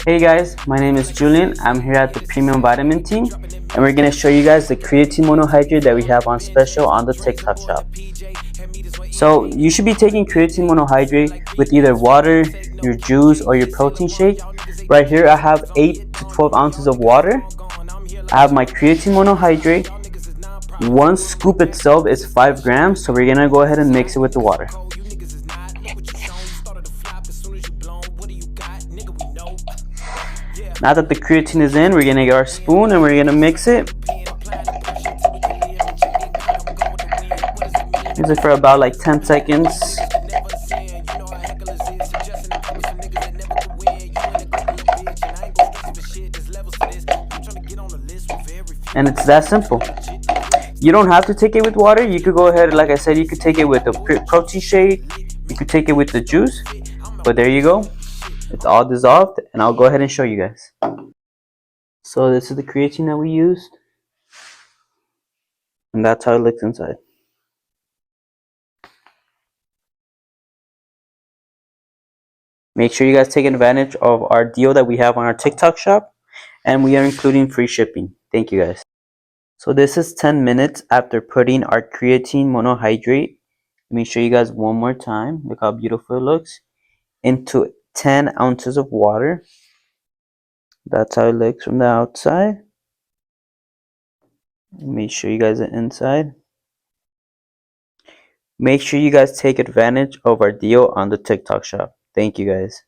Hey guys, my name is Julian. I'm here at the Premium Vitamin team, and we're going to show you guys the creatine monohydrate that we have on special on the TikTok shop. So you should be taking creatine monohydrate with either water, your juice, or your protein shake. Right here I have 8 to 12 ounces of water. I have my creatine monohydrate. One scoop itself is 5 grams, so we're going to go ahead and mix it with the water. Now that the creatine is in, we're going to get our spoon and we're going to mix it. Use it for about like 10 seconds. And it's that simple. You don't have to take it with water. You could go ahead, like I said, you could take it with a protein shake. You could take it with the juice. But there you go. It's all dissolved, and I'll go ahead and show you guys. So this is the creatine that we used. And that's how it looks inside. Make sure you guys take advantage of our deal that we have on our TikTok shop. And we are including free shipping. Thank you guys. So this is 10 minutes after putting our creatine monohydrate. Let me show you guys one more time. Look how beautiful it looks. Into 10 ounces of water. That's how it looks from the outside. Let me show you guys the inside. Make sure you guys take advantage of our deal on the TikTok shop. Thank you guys.